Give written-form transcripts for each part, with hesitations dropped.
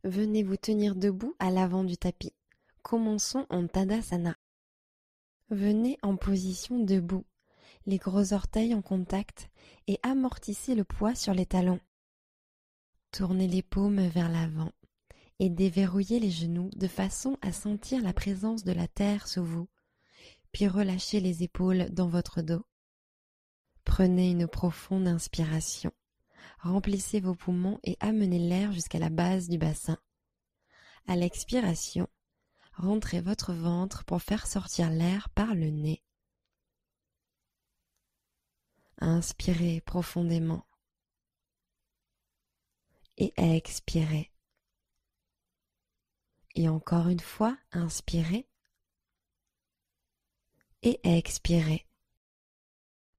Venez vous tenir debout à l'avant du tapis. Commençons en Tadasana. Venez en position debout, les gros orteils en contact et amortissez le poids sur les talons. Tournez les paumes vers l'avant et déverrouillez les genoux de façon à sentir la présence de la terre sous vous, puis relâchez les épaules dans votre dos. Prenez une profonde inspiration. Remplissez vos poumons et amenez l'air jusqu'à la base du bassin. À l'expiration, rentrez votre ventre pour faire sortir l'air par le nez. Inspirez profondément et expirez. Et encore une fois, inspirez et expirez.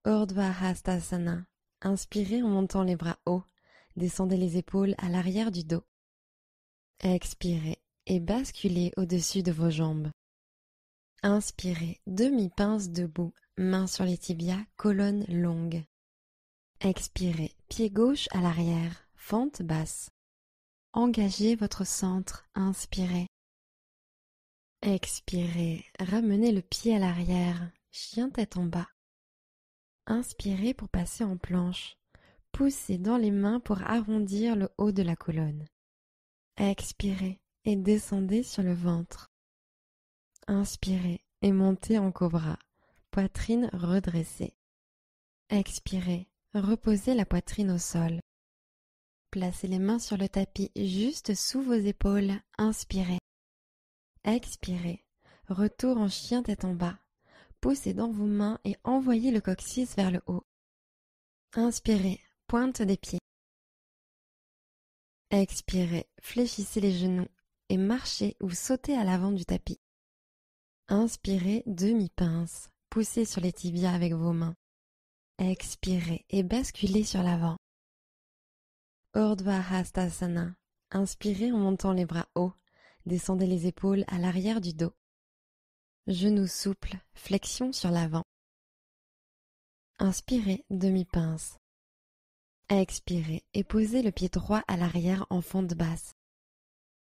Urdhva Hastasana. Inspirez en montant les bras hauts. Descendez les épaules à l'arrière du dos. Expirez et basculez au-dessus de vos jambes. Inspirez, demi-pince debout, mains sur les tibias, colonne longue. Expirez, pied gauche à l'arrière, fente basse. Engagez votre centre, inspirez. Expirez, ramenez le pied à l'arrière, chien tête en bas. Inspirez pour passer en planche. Poussez dans les mains pour arrondir le haut de la colonne. Expirez et descendez sur le ventre. Inspirez et montez en cobra, poitrine redressée. Expirez, reposez la poitrine au sol. Placez les mains sur le tapis juste sous vos épaules, inspirez. Expirez, retour en chien tête en bas. Poussez dans vos mains et envoyez le coccyx vers le haut. Inspirez, pointe des pieds. Expirez, fléchissez les genoux et marchez ou sautez à l'avant du tapis. Inspirez, demi-pince, poussez sur les tibias avec vos mains. Expirez et basculez sur l'avant. Urdhva Hastasana. Inspirez en montant les bras hauts. Descendez les épaules à l'arrière du dos. Genoux souples, flexion sur l'avant. Inspirez, demi-pince. Expirez et posez le pied droit à l'arrière en fente basse.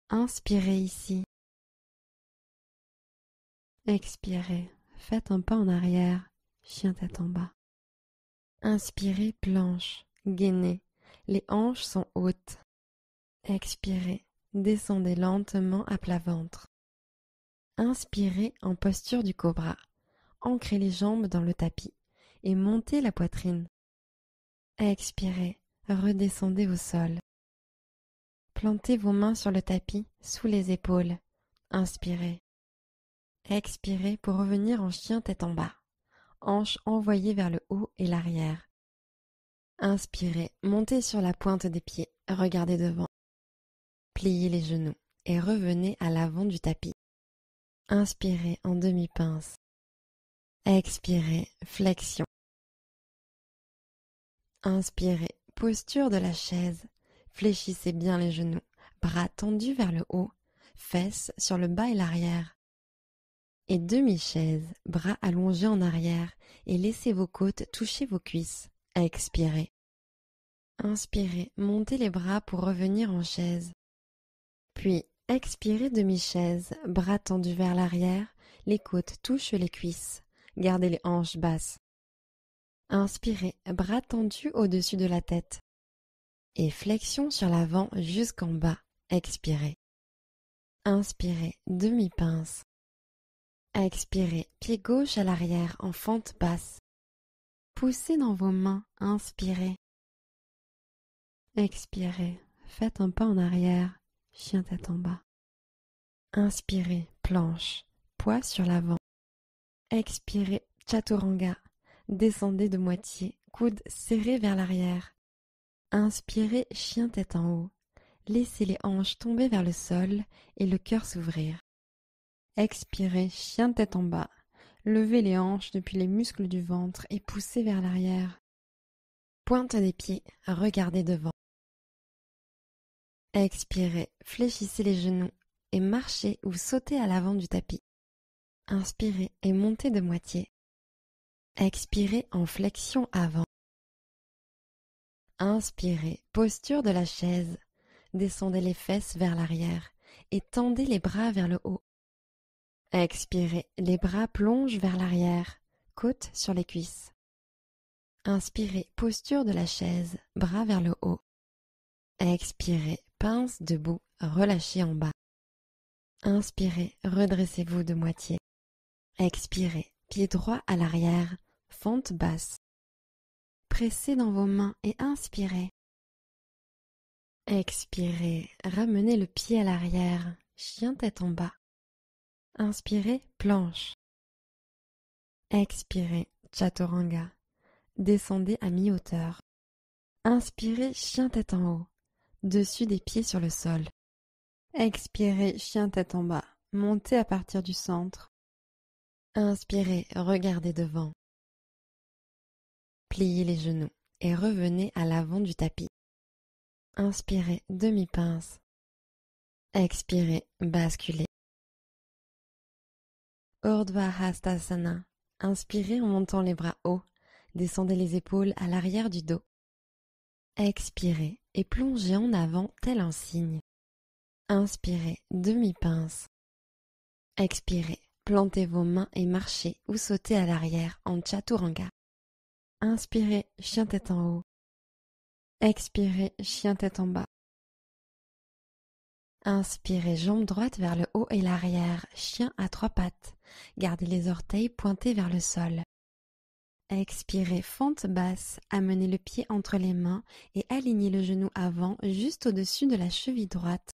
Inspirez ici. Expirez, faites un pas en arrière, chien tête en bas. Inspirez, planche, gainez, les hanches sont hautes. Expirez, descendez lentement à plat ventre. Inspirez en posture du cobra, ancrez les jambes dans le tapis et montez la poitrine. Expirez, redescendez au sol. Plantez vos mains sur le tapis, sous les épaules. Inspirez. Expirez pour revenir en chien tête en bas. Hanches envoyées vers le haut et l'arrière. Inspirez, montez sur la pointe des pieds, regardez devant. Pliez les genoux et revenez à l'avant du tapis. Inspirez en demi-pince. Expirez, flexion. Inspirez, posture de la chaise. Fléchissez bien les genoux, bras tendus vers le haut, fesses sur le bas et l'arrière. Et demi-chaise, bras allongés en arrière et laissez vos côtes toucher vos cuisses. Expirez. Inspirez, montez les bras pour revenir en chaise. Puis, expirez demi-chaise, bras tendus vers l'arrière, les côtes touchent les cuisses. Gardez les hanches basses. Inspirez, bras tendus au-dessus de la tête. Et flexion sur l'avant jusqu'en bas. Expirez. Inspirez, demi-pince. Expirez, pied gauche à l'arrière en fente basse. Poussez dans vos mains, inspirez. Expirez, faites un pas en arrière, chien tête en bas. Inspirez, planche, poids sur l'avant. Expirez, chaturanga, descendez de moitié, coudes serrés vers l'arrière. Inspirez, chien tête en haut. Laissez les hanches tomber vers le sol et le cœur s'ouvrir. Expirez, chien tête en bas. Levez les hanches depuis les muscles du ventre et poussez vers l'arrière. Pointe des pieds, regardez devant. Expirez, fléchissez les genoux et marchez ou sautez à l'avant du tapis. Inspirez et montez de moitié. Expirez en flexion avant. Inspirez, posture de la chaise. Descendez les fesses vers l'arrière et tendez les bras vers le haut. Expirez, les bras plongent vers l'arrière, côtes sur les cuisses. Inspirez, posture de la chaise, bras vers le haut. Expirez, pince debout, relâchez en bas. Inspirez, redressez-vous de moitié. Expirez, pied droit à l'arrière, fente basse. Pressez dans vos mains et inspirez. Expirez, ramenez le pied à l'arrière, chien tête en bas. Inspirez, planche. Expirez, chaturanga. Descendez à mi-hauteur. Inspirez, chien tête en haut, dessus des pieds sur le sol. Expirez, chien tête en bas, montez à partir du centre. Inspirez, regardez devant. Pliez les genoux et revenez à l'avant du tapis. Inspirez, demi-pince. Expirez, basculez. Urdhva Hastasana. Inspirez en montant les bras hauts. Descendez les épaules à l'arrière du dos. Expirez et plongez en avant tel un cygne. Inspirez, demi-pince. Expirez, plantez vos mains et marchez ou sautez à l'arrière en chaturanga. Inspirez, chien tête en haut. Expirez, chien tête en bas. Inspirez, jambe droite vers le haut et l'arrière, chien à trois pattes. Gardez les orteils pointés vers le sol. Expirez, fente basse, amenez le pied entre les mains et alignez le genou avant juste au-dessus de la cheville droite.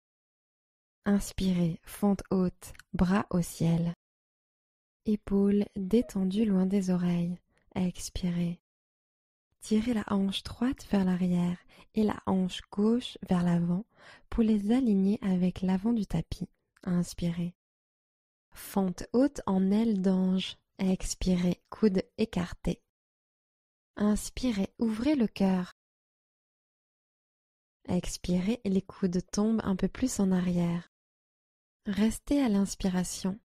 Inspirez, fente haute, bras au ciel. Épaules détendues loin des oreilles. Expirez. Tirez la hanche droite vers l'arrière et la hanche gauche vers l'avant pour les aligner avec l'avant du tapis. Inspirez. Fente haute en aile d'ange. Expirez, coudes écartés. Inspirez, ouvrez le cœur. Expirez, les coudes tombent un peu plus en arrière. Restez à l'inspiration.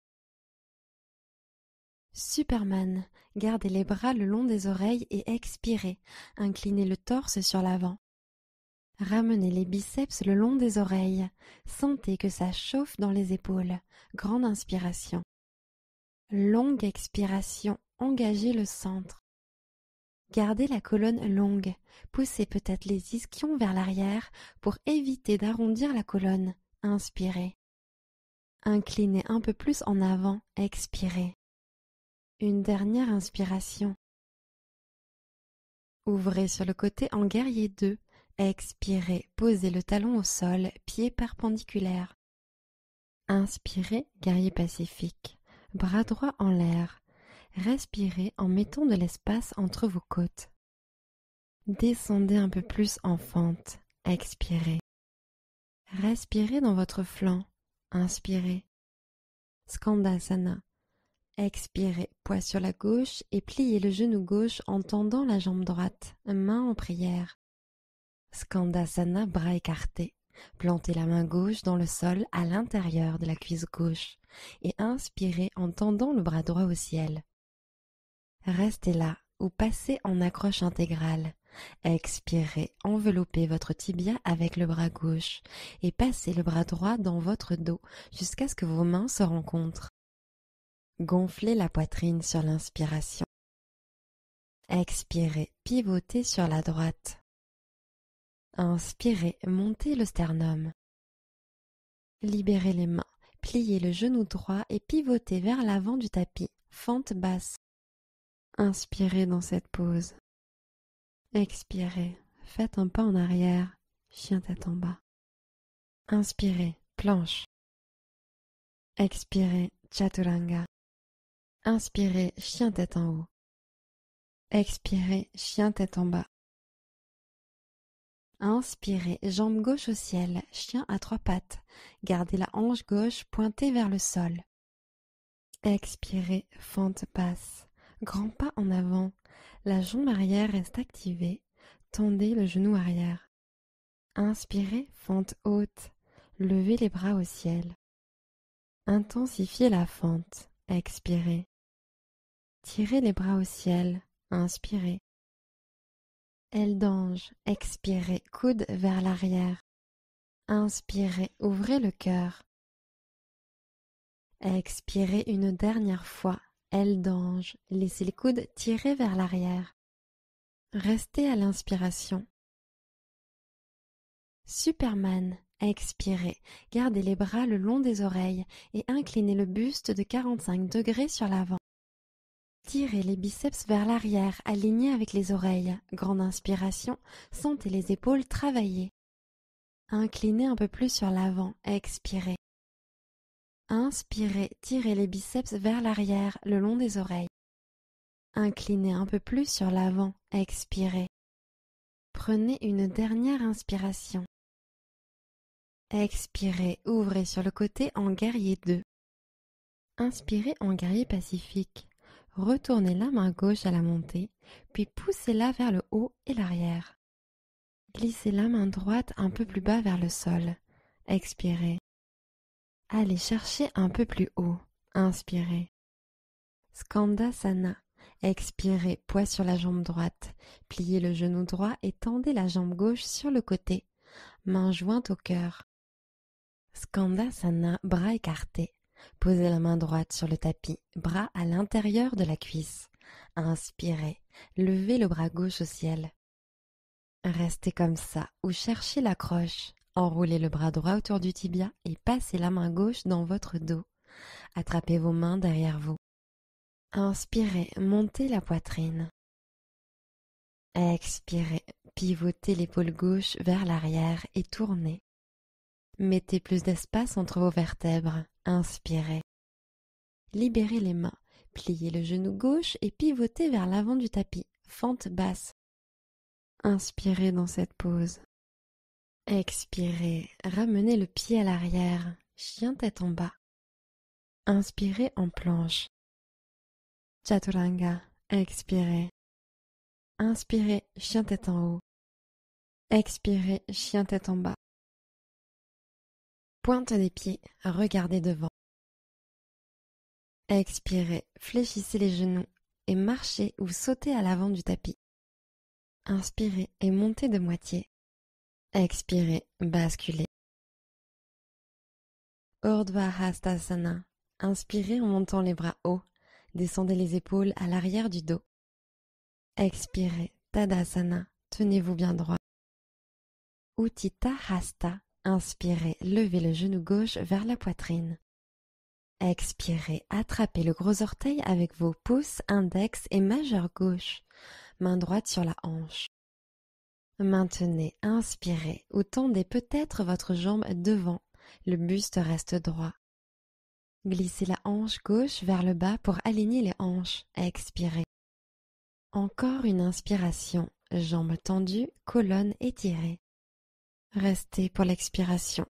Superman, gardez les bras le long des oreilles et expirez. Inclinez le torse sur l'avant. Ramenez les biceps le long des oreilles. Sentez que ça chauffe dans les épaules. Grande inspiration. Longue expiration, engagez le centre. Gardez la colonne longue. Poussez peut-être les ischions vers l'arrière pour éviter d'arrondir la colonne. Inspirez. Inclinez un peu plus en avant. Expirez. Une dernière inspiration. Ouvrez sur le côté en guerrier 2. Expirez. Posez le talon au sol, pied perpendiculaire. Inspirez, guerrier pacifique. Bras droit en l'air. Respirez en mettant de l'espace entre vos côtes. Descendez un peu plus en fente. Expirez. Respirez dans votre flanc. Inspirez. Skandasana. Expirez, poids sur la gauche et pliez le genou gauche en tendant la jambe droite, main en prière. Skandasana, bras écartés. Plantez la main gauche dans le sol à l'intérieur de la cuisse gauche et inspirez en tendant le bras droit au ciel. Restez là ou passez en accroche intégrale. Expirez, enveloppez votre tibia avec le bras gauche et passez le bras droit dans votre dos jusqu'à ce que vos mains se rencontrent. Gonflez la poitrine sur l'inspiration. Expirez, pivotez sur la droite. Inspirez, montez le sternum. Libérez les mains, pliez le genou droit et pivotez vers l'avant du tapis, fente basse. Inspirez dans cette pose. Expirez, faites un pas en arrière, chien tête en bas. Inspirez, planche. Expirez, chaturanga. Inspirez, chien tête en haut. Expirez, chien tête en bas. Inspirez, jambe gauche au ciel, chien à trois pattes. Gardez la hanche gauche pointée vers le sol. Expirez, fente basse. Grand pas en avant. La jambe arrière reste activée. Tendez le genou arrière. Inspirez, fente haute. Levez les bras au ciel. Intensifiez la fente. Expirez. Tirez les bras au ciel. Inspirez. Aile d'ange. Expirez, coude vers l'arrière. Inspirez, ouvrez le cœur. Expirez une dernière fois, aile d'ange, laissez les coudes tirés vers l'arrière. Restez à l'inspiration. Superman, expirez, gardez les bras le long des oreilles et inclinez le buste de 45 degrés sur l'avant. Tirez les biceps vers l'arrière, alignés avec les oreilles. Grande inspiration, sentez les épaules travailler. Inclinez un peu plus sur l'avant, expirez. Inspirez, tirez les biceps vers l'arrière, le long des oreilles. Inclinez un peu plus sur l'avant, expirez. Prenez une dernière inspiration. Expirez, ouvrez sur le côté en guerrier 2. Inspirez en guerrier pacifique. Retournez la main gauche à la montée, puis poussez-la vers le haut et l'arrière. Glissez la main droite un peu plus bas vers le sol. Expirez. Allez chercher un peu plus haut. Inspirez. Skandasana. Expirez, poids sur la jambe droite. Pliez le genou droit et tendez la jambe gauche sur le côté. Main jointe au cœur. Skandasana, bras écartés. Posez la main droite sur le tapis, bras à l'intérieur de la cuisse. Inspirez, levez le bras gauche au ciel. Restez comme ça ou cherchez l'accroche. Enroulez le bras droit autour du tibia et passez la main gauche dans votre dos. Attrapez vos mains derrière vous. Inspirez, montez la poitrine. Expirez, pivotez l'épaule gauche vers l'arrière et tournez. Mettez plus d'espace entre vos vertèbres. Inspirez. Libérez les mains. Pliez le genou gauche et pivotez vers l'avant du tapis. Fente basse. Inspirez dans cette pose. Expirez. Ramenez le pied à l'arrière. Chien tête en bas. Inspirez en planche. Chaturanga. Expirez. Inspirez. Chien tête en haut. Expirez. Chien tête en bas. Pointe des pieds, regardez devant. Expirez, fléchissez les genoux et marchez ou sautez à l'avant du tapis. Inspirez et montez de moitié. Expirez, basculez. Urdhva Hastasana. Inspirez en montant les bras hauts. Descendez les épaules à l'arrière du dos. Expirez, Tadasana. Tenez-vous bien droit. Utthita Hasta. Inspirez, levez le genou gauche vers la poitrine. Expirez, attrapez le gros orteil avec vos pouces, index et majeur gauche. Main droite sur la hanche. Maintenez, inspirez ou tendez peut-être votre jambe devant. Le buste reste droit. Glissez la hanche gauche vers le bas pour aligner les hanches. Expirez. Encore une inspiration. Jambes tendues, colonne étirée. Restez pour l'expiration.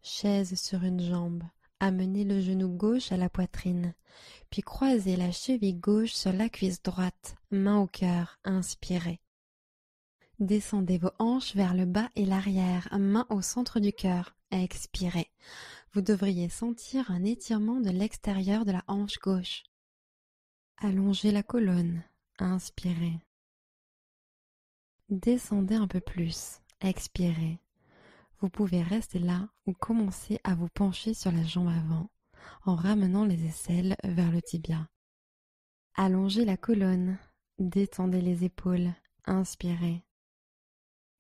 Chaise sur une jambe. Amenez le genou gauche à la poitrine. Puis croisez la cheville gauche sur la cuisse droite. Main au cœur. Inspirez. Descendez vos hanches vers le bas et l'arrière. Main au centre du cœur. Expirez. Vous devriez sentir un étirement de l'extérieur de la hanche gauche. Allongez la colonne. Inspirez. Descendez un peu plus. Expirez. Vous pouvez rester là ou commencer à vous pencher sur la jambe avant en ramenant les aisselles vers le tibia. Allongez la colonne. Détendez les épaules. Inspirez.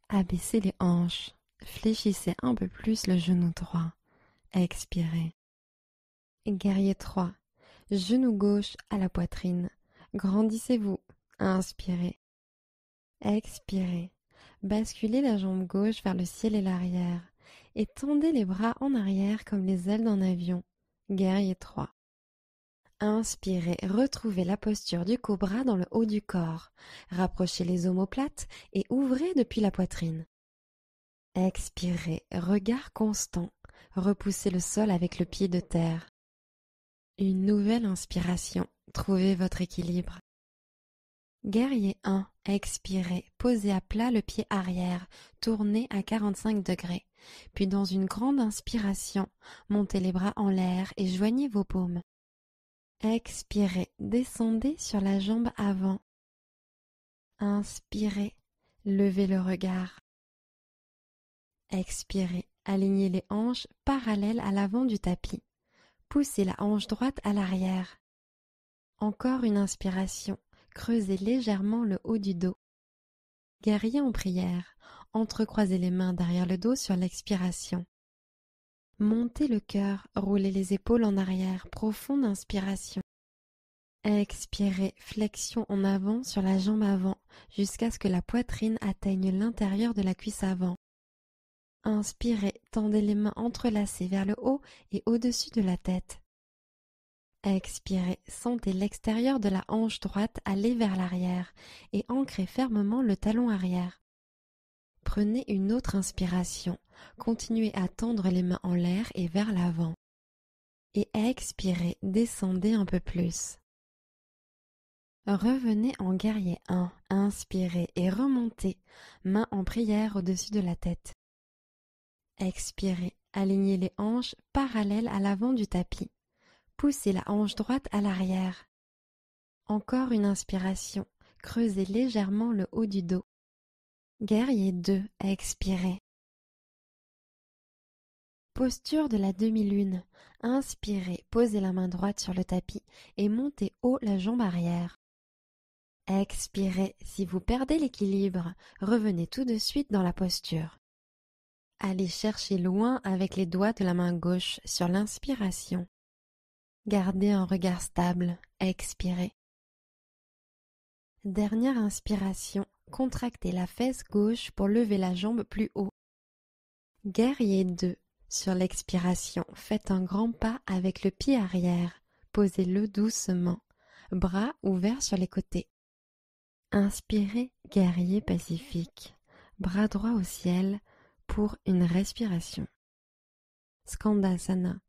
Abaissez les hanches. Fléchissez un peu plus le genou droit. Expirez. Guerrier 3. Genou gauche à la poitrine. Grandissez-vous. Inspirez. Expirez. Basculez la jambe gauche vers le ciel et l'arrière et tendez les bras en arrière comme les ailes d'un avion. Guerrier 3. Inspirez, retrouvez la posture du cobra dans le haut du corps. Rapprochez les omoplates et ouvrez depuis la poitrine. Expirez, regard constant. Repoussez le sol avec le pied de terre. Une nouvelle inspiration. Trouvez votre équilibre. Guerrier 1. Expirez, posez à plat le pied arrière, tournez à 45 degrés. Puis dans une grande inspiration, montez les bras en l'air et joignez vos paumes. Expirez, descendez sur la jambe avant. Inspirez, levez le regard. Expirez. Alignez les hanches parallèles à l'avant du tapis. Poussez la hanche droite à l'arrière. Encore une inspiration. Creusez légèrement le haut du dos. Guerrier en prière. Entrecroisez les mains derrière le dos sur l'expiration. Montez le cœur, roulez les épaules en arrière, profonde inspiration. Expirez, flexion en avant sur la jambe avant, jusqu'à ce que la poitrine atteigne l'intérieur de la cuisse avant. Inspirez, tendez les mains entrelacées vers le haut et au-dessus de la tête. Expirez, sentez l'extérieur de la hanche droite aller vers l'arrière et ancrez fermement le talon arrière. Prenez une autre inspiration, continuez à tendre les mains en l'air et vers l'avant. Et expirez, descendez un peu plus. Revenez en guerrier 1, inspirez et remontez, main en prière au-dessus de la tête. Expirez, alignez les hanches parallèles à l'avant du tapis. Poussez la hanche droite à l'arrière. Encore une inspiration, creusez légèrement le haut du dos. Guerrier 2, expirez. Posture de la demi-lune. Inspirez, posez la main droite sur le tapis et montez haut la jambe arrière. Expirez, si vous perdez l'équilibre, revenez tout de suite dans la posture. Allez chercher loin avec les doigts de la main gauche sur l'inspiration. Gardez un regard stable, expirez. Dernière inspiration, contractez la fesse gauche pour lever la jambe plus haut. Guerrier 2. Sur l'expiration, faites un grand pas avec le pied arrière. Posez-le doucement, bras ouverts sur les côtés. Inspirez, guerrier pacifique, bras droit au ciel pour une respiration. Skandasana.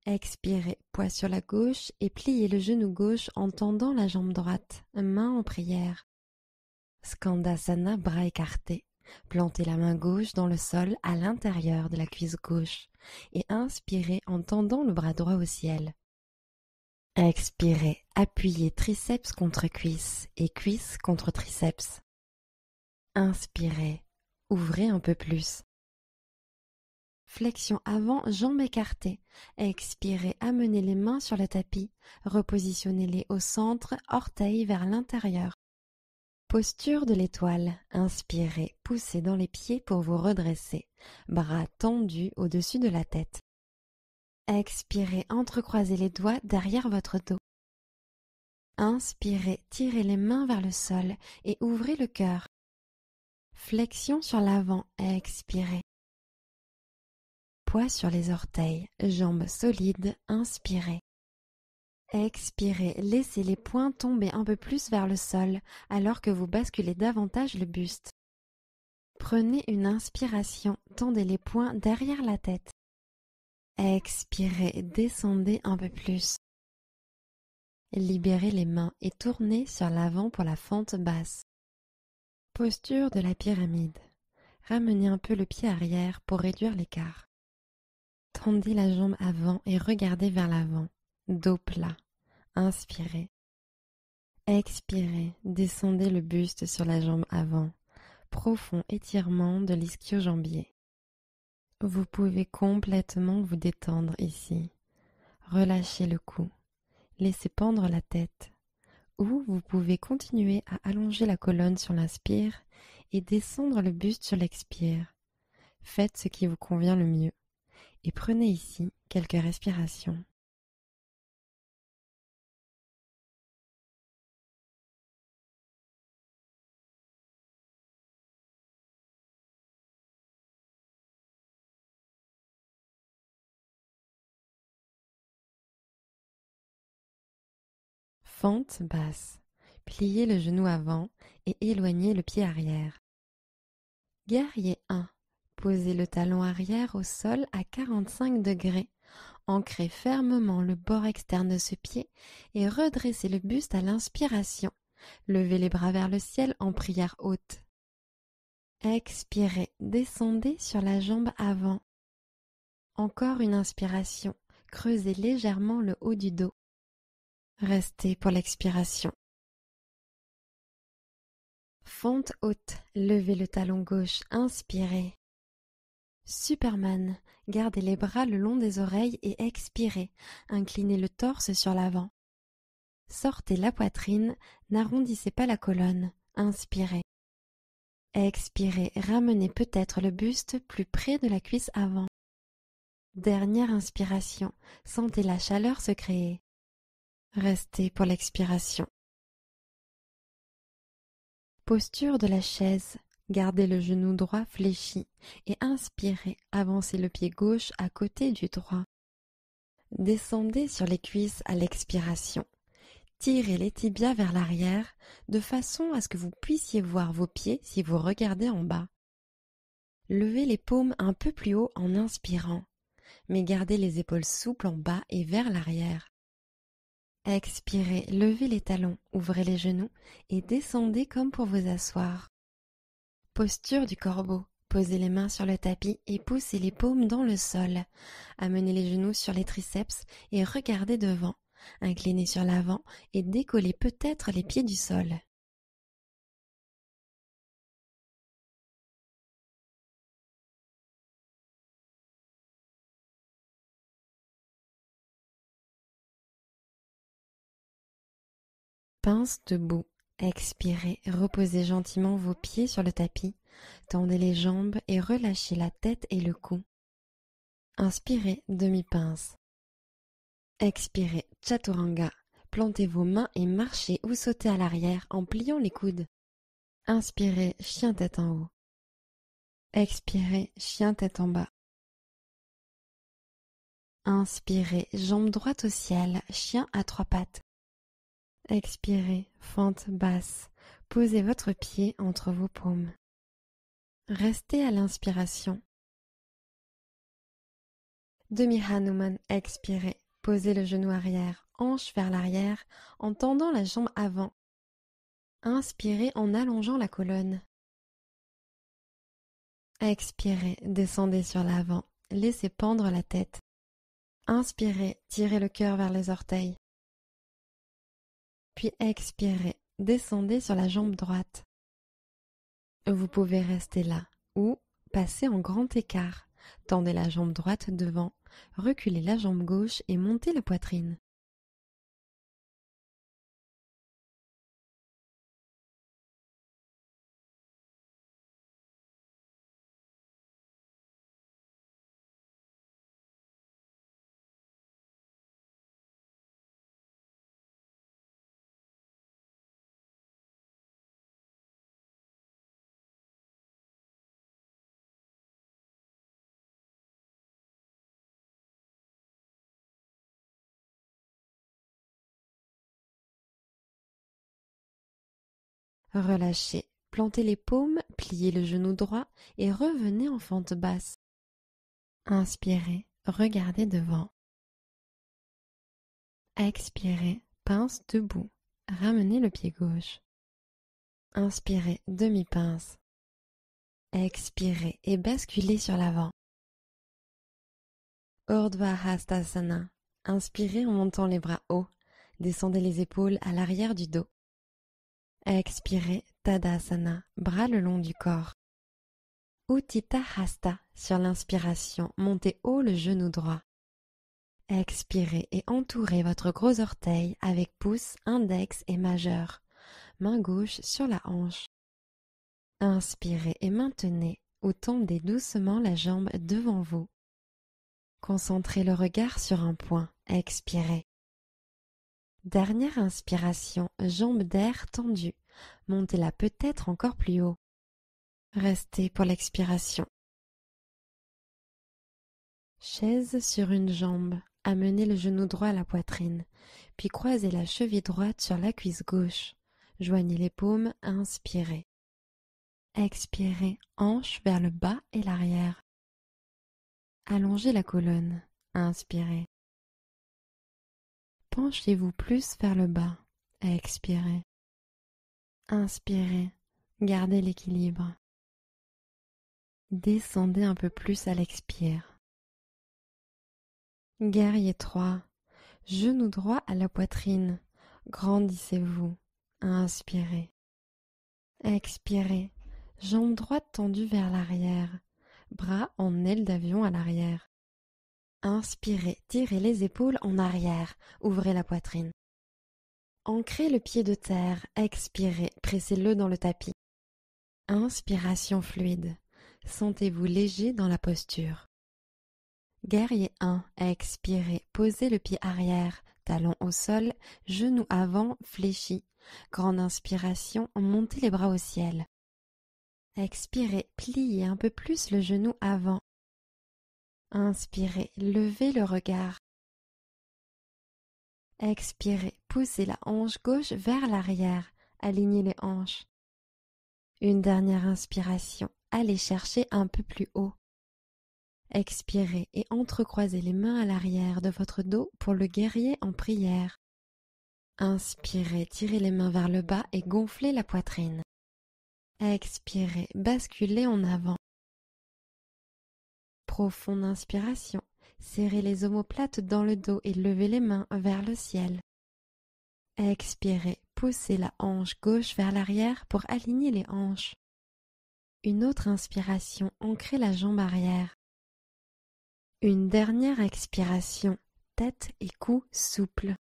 Expirez, poids sur la gauche et pliez le genou gauche en tendant la jambe droite, main en prière. Skandasana, bras écartés. Plantez la main gauche dans le sol à l'intérieur de la cuisse gauche et inspirez en tendant le bras droit au ciel. Expirez, appuyez triceps contre cuisse et cuisse contre triceps. Inspirez, ouvrez un peu plus. Flexion avant, jambes écartées. Expirez, amenez les mains sur le tapis. Repositionnez-les au centre, orteils vers l'intérieur. Posture de l'étoile. Inspirez, poussez dans les pieds pour vous redresser. Bras tendus au-dessus de la tête. Expirez, entrecroisez les doigts derrière votre dos. Inspirez, tirez les mains vers le sol et ouvrez le cœur. Flexion sur l'avant. Expirez. Poids sur les orteils, jambes solides, inspirez. Expirez, laissez les poings tomber un peu plus vers le sol alors que vous basculez davantage le buste. Prenez une inspiration, tendez les poings derrière la tête. Expirez, descendez un peu plus. Libérez les mains et tournez sur l'avant pour la fente basse. Posture de la pyramide. Ramenez un peu le pied arrière pour réduire l'écart. Tendez la jambe avant et regardez vers l'avant. Dos plat. Inspirez. Expirez. Descendez le buste sur la jambe avant. Profond étirement de l'ischio-jambier. Vous pouvez complètement vous détendre ici. Relâchez le cou. Laissez pendre la tête. Ou vous pouvez continuer à allonger la colonne sur l'inspire et descendre le buste sur l'expire. Faites ce qui vous convient le mieux. Et prenez ici quelques respirations. Fente basse. Pliez le genou avant et éloignez le pied arrière. Guerrier 1. Posez le talon arrière au sol à 45 degrés. Ancrez fermement le bord externe de ce pied et redressez le buste à l'inspiration. Levez les bras vers le ciel en prière haute. Expirez, descendez sur la jambe avant. Encore une inspiration, creusez légèrement le haut du dos. Restez pour l'expiration. Fente haute, levez le talon gauche, inspirez. Superman, gardez les bras le long des oreilles et expirez, inclinez le torse sur l'avant. Sortez la poitrine, n'arrondissez pas la colonne, inspirez. Expirez, ramenez peut-être le buste plus près de la cuisse avant. Dernière inspiration, sentez la chaleur se créer. Restez pour l'expiration. Posture de la chaise. Gardez le genou droit fléchi et inspirez, avancez le pied gauche à côté du droit. Descendez sur les cuisses à l'expiration. Tirez les tibias vers l'arrière de façon à ce que vous puissiez voir vos pieds si vous regardez en bas. Levez les paumes un peu plus haut en inspirant, mais gardez les épaules souples en bas et vers l'arrière. Expirez, levez les talons, ouvrez les genoux et descendez comme pour vous asseoir. Posture du corbeau. Posez les mains sur le tapis et poussez les paumes dans le sol. Amenez les genoux sur les triceps et regardez devant. Inclinez sur l'avant et décollez peut-être les pieds du sol. Pince debout. Expirez, reposez gentiment vos pieds sur le tapis. Tendez les jambes et relâchez la tête et le cou. Inspirez, demi-pince. Expirez, chaturanga. Plantez vos mains et marchez ou sautez à l'arrière en pliant les coudes. Inspirez, chien tête en haut. Expirez, chien tête en bas. Inspirez, jambe droite au ciel, chien à trois pattes. Expirez, fente basse. Posez votre pied entre vos paumes. Restez à l'inspiration. Demi-Hanuman, expirez. Posez le genou arrière, hanche vers l'arrière, en tendant la jambe avant. Inspirez en allongeant la colonne. Expirez, descendez sur l'avant, laissez pendre la tête. Inspirez, tirez le cœur vers les orteils. Puis expirez, descendez sur la jambe droite. Vous pouvez rester là ou passer en grand écart. Tendez la jambe droite devant, reculez la jambe gauche et montez la poitrine. Relâchez, plantez les paumes, pliez le genou droit et revenez en fente basse. Inspirez, regardez devant. Expirez, pince debout, ramenez le pied gauche. Inspirez, demi-pince. Expirez et basculez sur l'avant. Urdhva Hastasana. Inspirez en montant les bras hauts. Descendez les épaules à l'arrière du dos. Expirez, Tadasana, bras le long du corps. Utthita Hasta, sur l'inspiration, montez haut le genou droit. Expirez et entourez votre gros orteil avec pouce, index et majeur. Main gauche sur la hanche. Inspirez et maintenez ou tendez doucement la jambe devant vous. Concentrez le regard sur un point. Expirez. Dernière inspiration, jambe d'air tendue. Montez-la peut-être encore plus haut. Restez pour l'expiration. Chaise sur une jambe. Amenez le genou droit à la poitrine, puis croisez la cheville droite sur la cuisse gauche. Joignez les paumes, inspirez. Expirez, hanche vers le bas et l'arrière. Allongez la colonne, inspirez. Penchez-vous plus vers le bas, expirez. Inspirez, gardez l'équilibre. Descendez un peu plus à l'expire. Guerrier 3, genou droit à la poitrine, grandissez-vous, inspirez. Expirez, jambe droite tendue vers l'arrière, bras en aile d'avion à l'arrière. Inspirez, tirez les épaules en arrière, ouvrez la poitrine. Ancrez le pied de terre, expirez, pressez-le dans le tapis. Inspiration fluide, sentez-vous léger dans la posture. Guerrier 1, expirez, posez le pied arrière, talon au sol, genou avant, fléchi. Grande inspiration, montez les bras au ciel. Expirez, pliez un peu plus le genou avant. Inspirez, levez le regard. Expirez, poussez la hanche gauche vers l'arrière, alignez les hanches. Une dernière inspiration, allez chercher un peu plus haut. Expirez et entrecroisez les mains à l'arrière de votre dos pour le guerrier en prière. Inspirez, tirez les mains vers le bas et gonflez la poitrine. Expirez, basculez en avant. Profonde inspiration, serrez les omoplates dans le dos et levez les mains vers le ciel. Expirez, poussez la hanche gauche vers l'arrière pour aligner les hanches. Une autre inspiration, ancrez la jambe arrière. Une dernière expiration, tête et cou souples.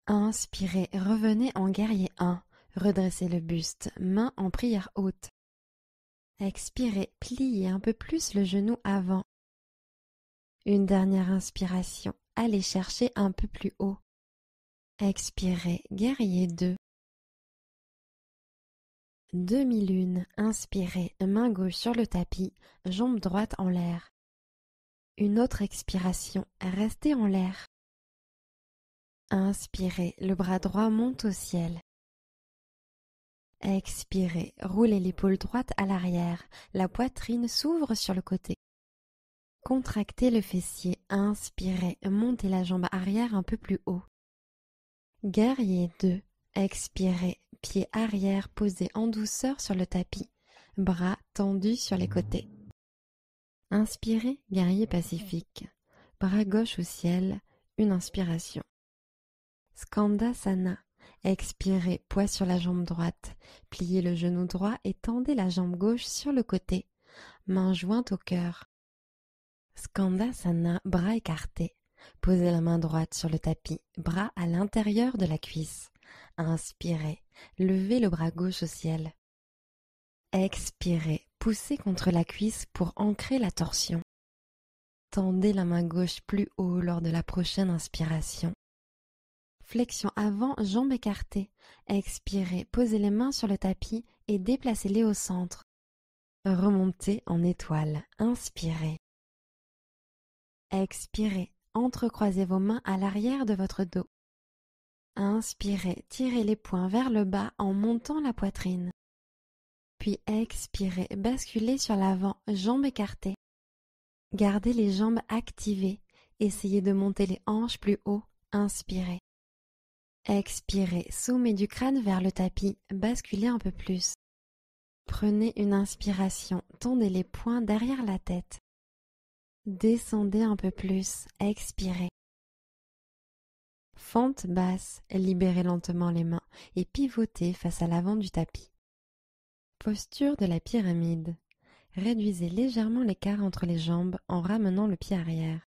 Inspirez, revenez en guerrier 1, redressez le buste, main en prière haute. Expirez, pliez un peu plus le genou avant. Une dernière inspiration, allez chercher un peu plus haut. Expirez, guerrier 2. Demi-lune, inspirez, main gauche sur le tapis, jambe droite en l'air. Une autre expiration, restez en l'air. Inspirez, le bras droit monte au ciel. Expirez, roulez l'épaule droite à l'arrière, la poitrine s'ouvre sur le côté. Contractez le fessier, inspirez, montez la jambe arrière un peu plus haut. Guerrier 2, expirez, pied arrière posé en douceur sur le tapis, bras tendus sur les côtés. Inspirez, guerrier pacifique, bras gauche au ciel, une inspiration. Skandasana, expirez, poids sur la jambe droite, pliez le genou droit et tendez la jambe gauche sur le côté, main jointe au cœur. Skandasana, bras écartés, posez la main droite sur le tapis, bras à l'intérieur de la cuisse. Inspirez, levez le bras gauche au ciel. Expirez, poussez contre la cuisse pour ancrer la torsion. Tendez la main gauche plus haut lors de la prochaine inspiration. Flexion avant, jambes écartées. Expirez, posez les mains sur le tapis et déplacez-les au centre. Remontez en étoile. Inspirez. Expirez, entrecroisez vos mains à l'arrière de votre dos. Inspirez, tirez les poings vers le bas en montant la poitrine. Puis expirez, basculez sur l'avant, jambes écartées. Gardez les jambes activées. Essayez de monter les hanches plus haut. Inspirez. Expirez, sommet du crâne vers le tapis, basculez un peu plus. Prenez une inspiration, tendez les poings derrière la tête. Descendez un peu plus, expirez. Fente basse, libérez lentement les mains et pivotez face à l'avant du tapis. Posture de la pyramide. Réduisez légèrement l'écart entre les jambes en ramenant le pied arrière.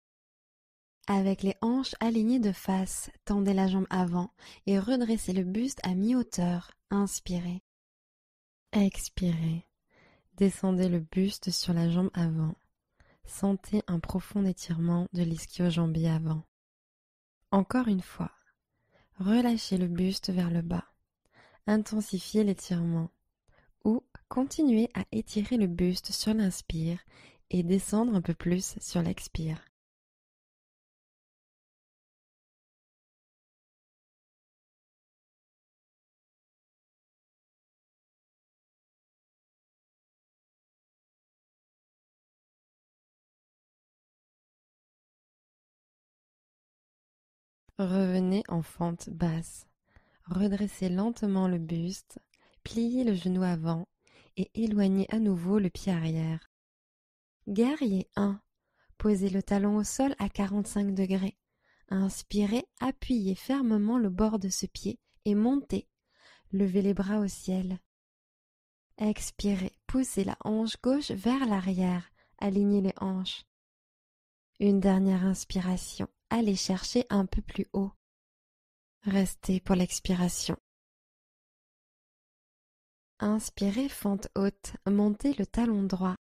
Avec les hanches alignées de face, tendez la jambe avant et redressez le buste à mi-hauteur. Inspirez. Expirez. Descendez le buste sur la jambe avant. Sentez un profond étirement de l'ischio-jambier avant. Encore une fois. Relâchez le buste vers le bas. Intensifiez l'étirement. Ou continuez à étirer le buste sur l'inspire et descendre un peu plus sur l'expire. Revenez en fente basse. Redressez lentement le buste, pliez le genou avant et éloignez à nouveau le pied arrière. Guerrier 1. Posez le talon au sol à 45 degrés. Inspirez, appuyez fermement le bord de ce pied et montez. Levez les bras au ciel. Expirez, poussez la hanche gauche vers l'arrière. alignez les hanches. Une dernière inspiration, allez chercher un peu plus haut. Restez pour l'expiration. Inspirez, fente haute, montez le talon droit.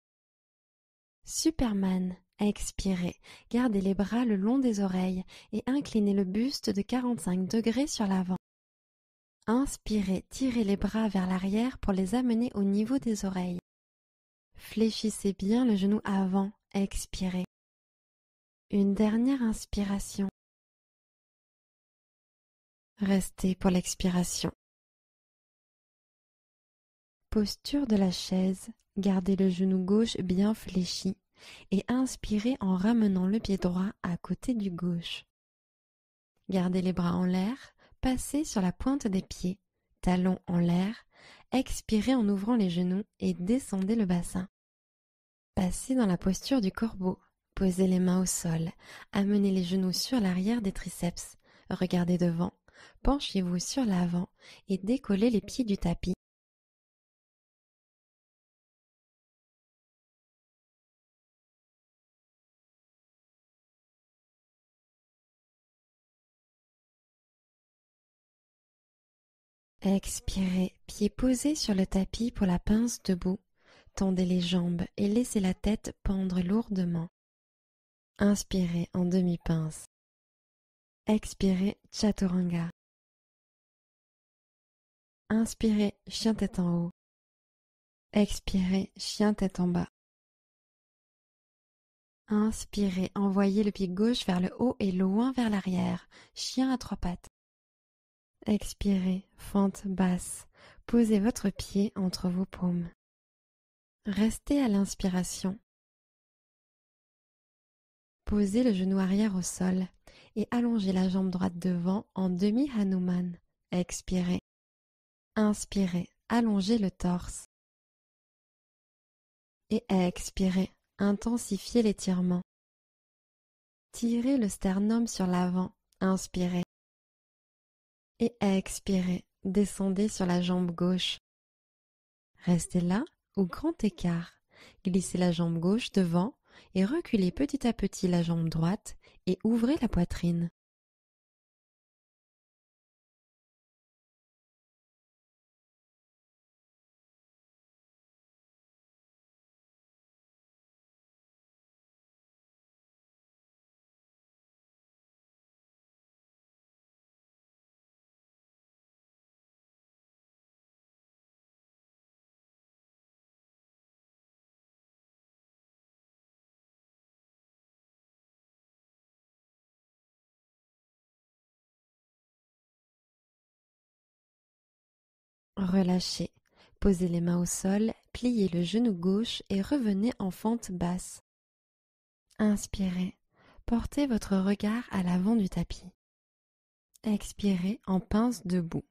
Superman, expirez, gardez les bras le long des oreilles et inclinez le buste de 45 degrés sur l'avant. Inspirez, tirez les bras vers l'arrière pour les amener au niveau des oreilles. Fléchissez bien le genou avant, expirez. Une dernière inspiration. Restez pour l'expiration. Posture de la chaise, gardez le genou gauche bien fléchi et inspirez en ramenant le pied droit à côté du gauche. Gardez les bras en l'air, passez sur la pointe des pieds, talons en l'air, expirez en ouvrant les genoux et descendez le bassin. Passez dans la posture du corbeau, posez les mains au sol, amenez les genoux sur l'arrière des triceps, regardez devant, penchez-vous sur l'avant et décollez les pieds du tapis. Expirez, pieds posés sur le tapis pour la pince debout. Tendez les jambes et laissez la tête pendre lourdement. Inspirez en demi-pince. Expirez, chaturanga. Inspirez, chien tête en haut. Expirez, chien tête en bas. Inspirez, envoyez le pied gauche vers le haut et loin vers l'arrière, chien à trois pattes. Expirez, fente basse. Posez votre pied entre vos paumes. Restez à l'inspiration. Posez le genou arrière au sol et allongez la jambe droite devant en demi-Hanuman. Expirez. Inspirez, allongez le torse. Et expirez, intensifiez l'étirement. Tirez le sternum sur l'avant. Inspirez. Et expirez, descendez sur la jambe gauche. Restez là ou grand écart. Glissez la jambe gauche devant et reculez petit à petit la jambe droite et ouvrez la poitrine. Relâchez. Posez les mains au sol, pliez le genou gauche et revenez en fente basse. Inspirez. Portez votre regard à l'avant du tapis. Expirez en pince debout.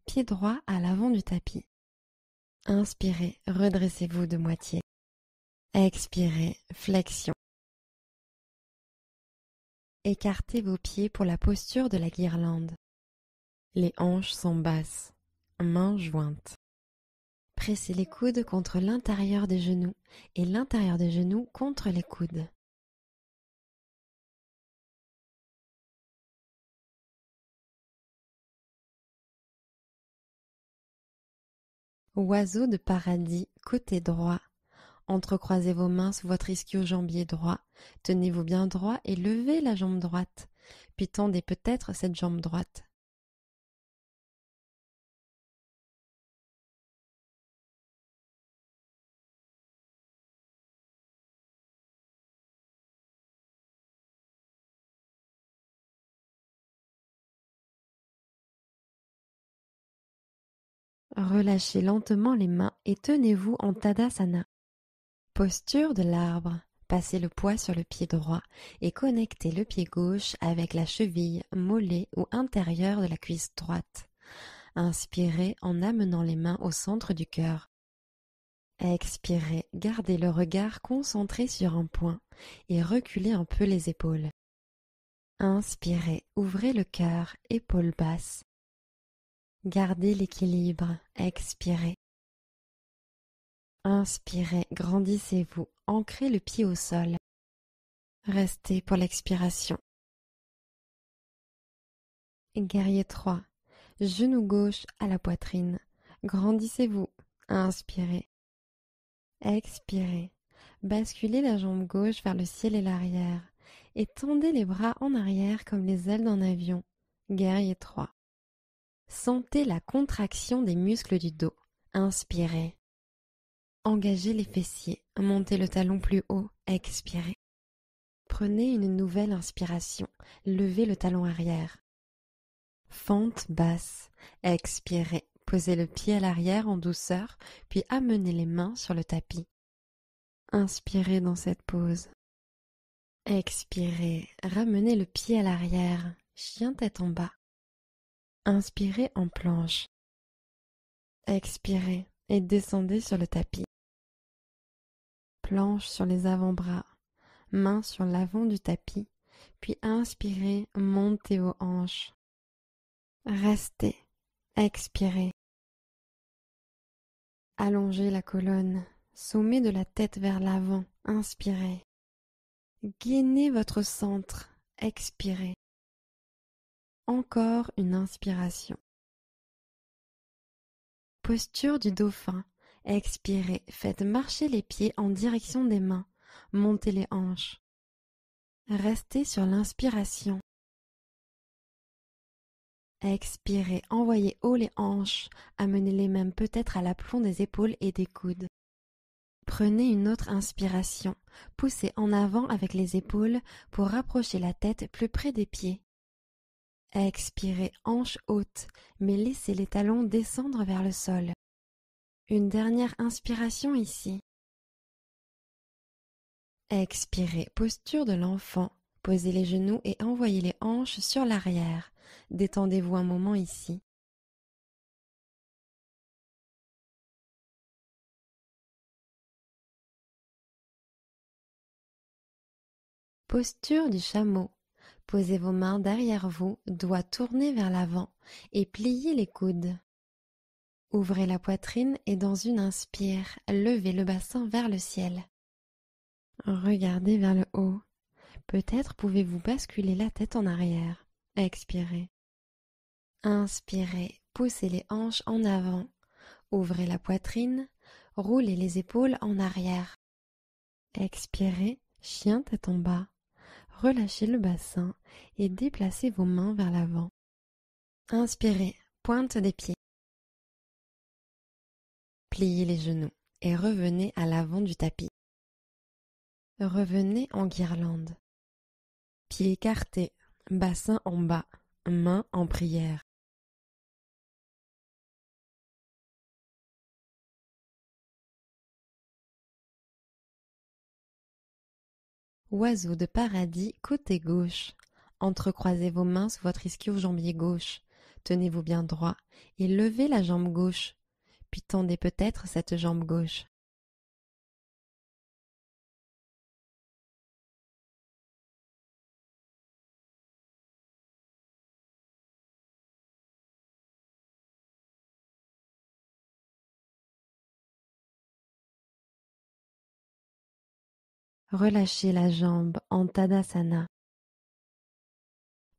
Pied droit à l'avant du tapis. Inspirez, redressez-vous de moitié. Expirez, flexion. Écartez vos pieds pour la posture de la guirlande. Les hanches sont basses, mains jointes. Pressez les coudes contre l'intérieur des genoux et l'intérieur des genoux contre les coudes. Oiseau de paradis, côté droit. Entrecroisez vos mains sous votre ischio-jambier droit. Tenez-vous bien droit et levez la jambe droite. Puis tendez peut-être cette jambe droite. Relâchez lentement les mains et tenez-vous en Tadasana. Posture de l'arbre. Passez le poids sur le pied droit et connectez le pied gauche avec la cheville, mollet ou intérieur de la cuisse droite. Inspirez en amenant les mains au centre du cœur. Expirez, gardez le regard concentré sur un point et reculez un peu les épaules. Inspirez, ouvrez le cœur, épaules basses. Gardez l'équilibre, expirez. Inspirez, grandissez-vous ancrez le pied au sol. Restez pour l'expiration. Guerrier 3. Genou gauche à la poitrine. Grandissez-vous. Inspirez. Expirez. Basculez la jambe gauche vers le ciel et l'arrière. Et tendez les bras en arrière comme les ailes d'un avion. Guerrier 3. Sentez la contraction des muscles du dos. Inspirez. Engagez les fessiers. Montez le talon plus haut. Expirez. Prenez une nouvelle inspiration. Levez le talon arrière. Fente basse. Expirez. Posez le pied à l'arrière en douceur, puis amenez les mains sur le tapis. Inspirez dans cette pose. Expirez. Ramenez le pied à l'arrière. Chien tête en bas. Inspirez en planche. Expirez et descendez sur le tapis. Planche sur les avant-bras. Main sur l'avant du tapis. Puis inspirez, montez aux hanches. Restez. Expirez. Allongez la colonne. Sommet de la tête vers l'avant. Inspirez. Gainez votre centre. Expirez. Encore une inspiration. Posture du dauphin. Expirez. Faites marcher les pieds en direction des mains. Montez les hanches. Restez sur l'inspiration. Expirez. Envoyez haut les hanches. Amenez les mains peut-être à l'aplomb des épaules et des coudes. Prenez une autre inspiration. Poussez en avant avec les épaules pour rapprocher la tête plus près des pieds. Expirez, hanches hautes, mais laissez les talons descendre vers le sol. Une dernière inspiration ici. Expirez, posture de l'enfant. Posez les genoux et envoyez les hanches sur l'arrière. Détendez-vous un moment ici. Posture du chameau. Posez vos mains derrière vous, doigts tournés vers l'avant, et pliez les coudes. Ouvrez la poitrine et dans une inspire, levez le bassin vers le ciel. Regardez vers le haut. Peut-être pouvez-vous basculer la tête en arrière. Expirez. Inspirez, poussez les hanches en avant. Ouvrez la poitrine, roulez les épaules en arrière. Expirez, chien tête en bas. Relâchez le bassin et déplacez vos mains vers l'avant. Inspirez, pointe des pieds. Pliez les genoux et revenez à l'avant du tapis. Revenez en guirlande. Pieds écartés, bassin en bas, mains en prière. Oiseau de paradis côté gauche. Entrecroisez vos mains sous votre ischio-jambier gauche. Tenez-vous bien droit et levez la jambe gauche. Puis tendez peut-être cette jambe gauche. Relâchez la jambe en Tadasana.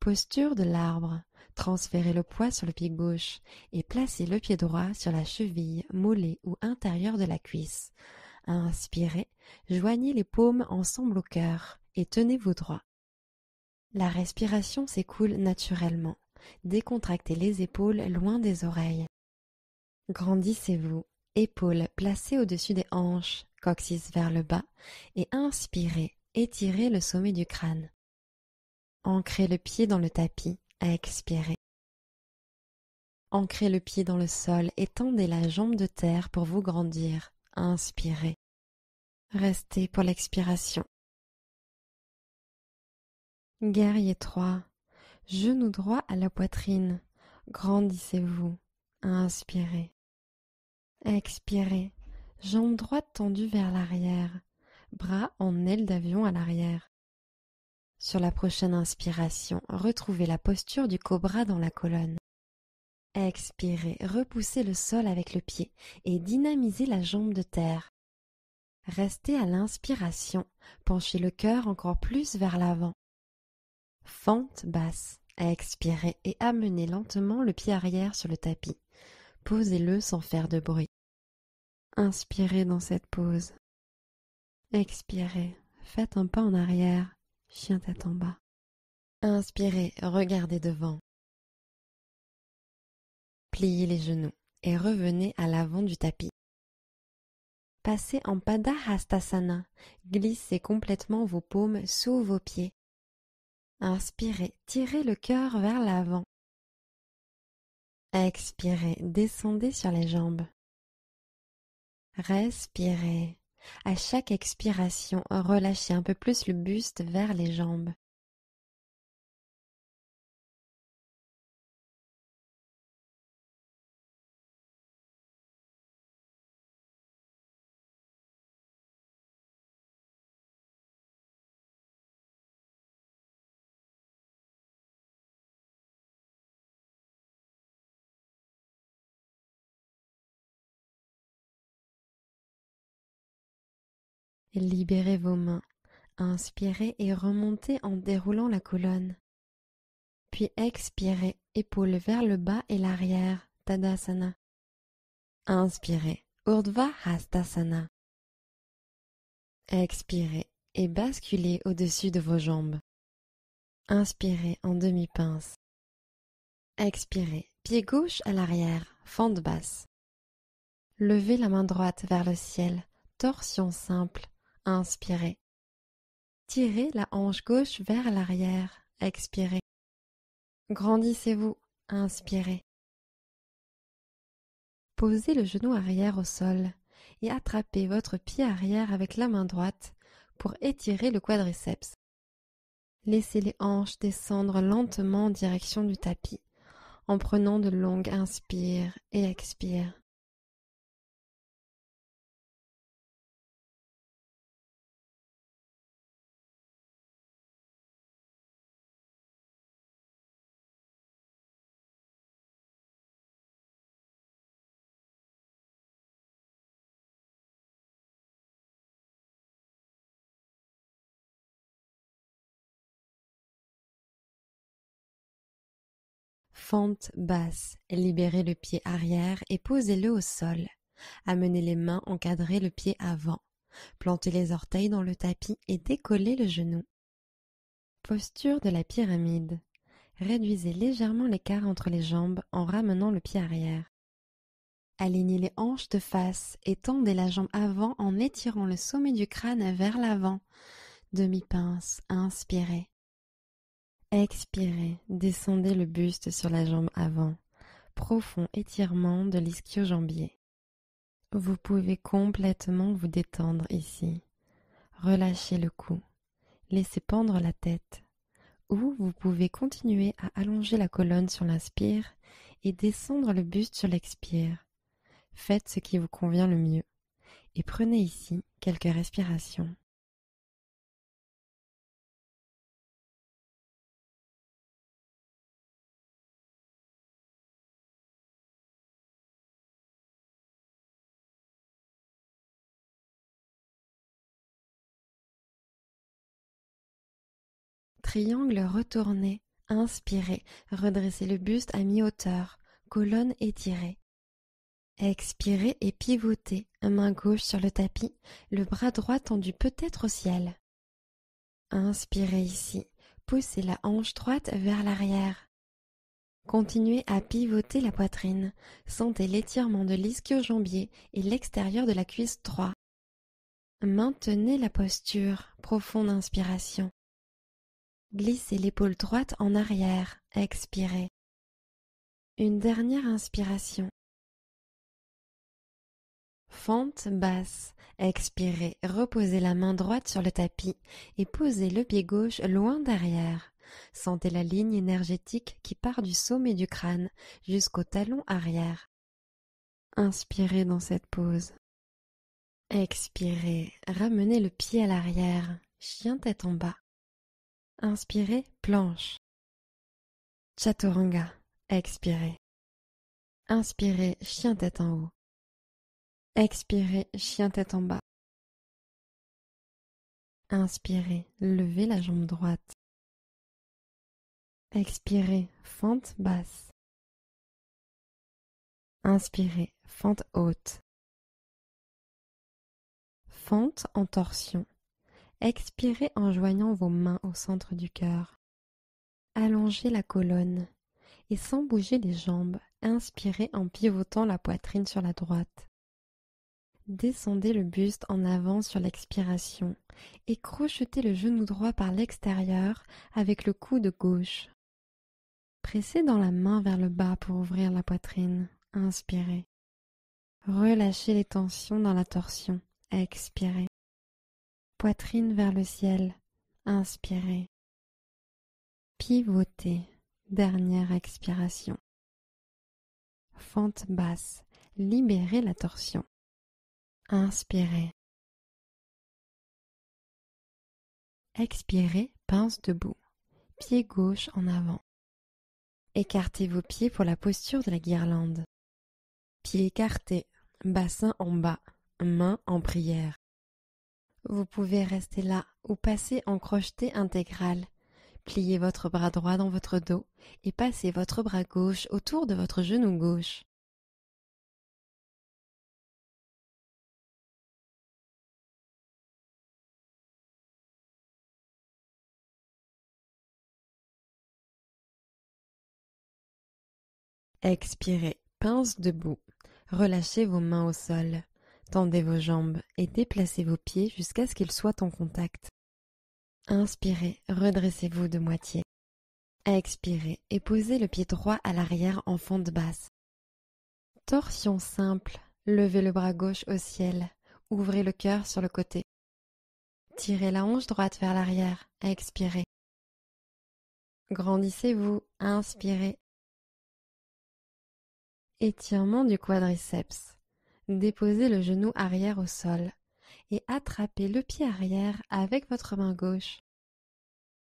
Posture de l'arbre. Transférez le poids sur le pied gauche et placez le pied droit sur la cheville, mollet ou intérieur de la cuisse. Inspirez, joignez les paumes ensemble au cœur et tenez-vous droit. La respiration s'écoule naturellement. Décontractez les épaules loin des oreilles. Grandissez-vous, épaules placées au-dessus des hanches, coccyx vers le bas, et inspirez, étirez le sommet du crâne. Ancrez le pied dans le tapis, expirez. Ancrez le pied dans le sol et tendez la jambe de terre pour vous grandir, inspirez. Restez pour l'expiration. Guerrier 3. Genou droit à la poitrine. Grandissez-vous. Inspirez. Expirez. Jambe droite tendue vers l'arrière. Bras en aile d'avion à l'arrière. Sur la prochaine inspiration, retrouvez la posture du cobra dans la colonne. Expirez, repoussez le sol avec le pied et dynamisez la jambe de terre. Restez à l'inspiration, penchez le cœur encore plus vers l'avant. Fente basse, expirez et amenez lentement le pied arrière sur le tapis. Posez-le sans faire de bruit. Inspirez dans cette pose. Expirez, faites un pas en arrière, chien tête en bas. Inspirez, regardez devant. Pliez les genoux et revenez à l'avant du tapis. Passez en Padahastasana, glissez complètement vos paumes sous vos pieds. Inspirez, tirez le cœur vers l'avant. Expirez, descendez sur les jambes. Respirez. À chaque expiration, relâchez un peu plus le buste vers les jambes. Libérez vos mains. Inspirez et remontez en déroulant la colonne. Puis expirez, épaules vers le bas et l'arrière, Tadasana. Inspirez, Urdhva Hastasana. Expirez et basculez au-dessus de vos jambes. Inspirez en demi-pince. Expirez, pied gauche à l'arrière, fente basse. Levez la main droite vers le ciel, torsion simple. Inspirez. Tirez la hanche gauche vers l'arrière. Expirez. Grandissez-vous. Inspirez. Posez le genou arrière au sol et attrapez votre pied arrière avec la main droite pour étirer le quadriceps. Laissez les hanches descendre lentement en direction du tapis en prenant de longues inspires et expires. Fente basse, libérez le pied arrière et posez-le au sol. Amenez les mains encadrer le pied avant. Plantez les orteils dans le tapis et décollez le genou. Posture de la pyramide. Réduisez légèrement l'écart entre les jambes en ramenant le pied arrière. Alignez les hanches de face et tendez la jambe avant en étirant le sommet du crâne vers l'avant. Demi-pince, inspirez. Expirez, descendez le buste sur la jambe avant. Profond étirement de l'ischio-jambier. Vous pouvez complètement vous détendre ici. Relâchez le cou. Laissez pendre la tête. Ou vous pouvez continuer à allonger la colonne sur l'inspire et descendre le buste sur l'expire. Faites ce qui vous convient le mieux. Et prenez ici quelques respirations. Triangle retourné, inspirez, redressez le buste à mi-hauteur, colonne étirée. Expirez et pivotez, main gauche sur le tapis, le bras droit tendu peut-être au ciel. Inspirez ici, poussez la hanche droite vers l'arrière. Continuez à pivoter la poitrine, sentez l'étirement de l'ischio-jambier et l'extérieur de la cuisse droite. Maintenez la posture, profonde inspiration. Glissez l'épaule droite en arrière, expirez. Une dernière inspiration. Fente basse, expirez, reposez la main droite sur le tapis et posez le pied gauche loin derrière. Sentez la ligne énergétique qui part du sommet du crâne jusqu'au talon arrière. Inspirez dans cette pose. Expirez, ramenez le pied à l'arrière, chien tête en bas. Inspirez, planche. Chaturanga, expirez. Inspirez, chien tête en haut. Expirez, chien tête en bas. Inspirez, levez la jambe droite. Expirez, fente basse. Inspirez, fente haute. Fente en torsion. Expirez en joignant vos mains au centre du cœur. Allongez la colonne et sans bouger les jambes, inspirez en pivotant la poitrine sur la droite. Descendez le buste en avant sur l'expiration et crochetez le genou droit par l'extérieur avec le coude gauche. Pressez dans la main vers le bas pour ouvrir la poitrine. Inspirez. Relâchez les tensions dans la torsion. Expirez. Poitrine vers le ciel. Inspirez. Pivotez. Dernière expiration. Fente basse. Libérez la torsion. Inspirez. Expirez, pince debout. Pied gauche en avant. Écartez vos pieds pour la posture de la guirlande. Pieds écartés, bassin en bas, mains en prière. Vous pouvez rester là ou passer en crocheté intégral. Pliez votre bras droit dans votre dos et passez votre bras gauche autour de votre genou gauche. Expirez, pince debout. Relâchez vos mains au sol. Tendez vos jambes et déplacez vos pieds jusqu'à ce qu'ils soient en contact. Inspirez, redressez-vous de moitié. Expirez et posez le pied droit à l'arrière en fente basse. Torsion simple, levez le bras gauche au ciel, ouvrez le cœur sur le côté. Tirez la hanche droite vers l'arrière, expirez. Grandissez-vous, inspirez. Étirement du quadriceps. Déposez le genou arrière au sol et attrapez le pied arrière avec votre main gauche.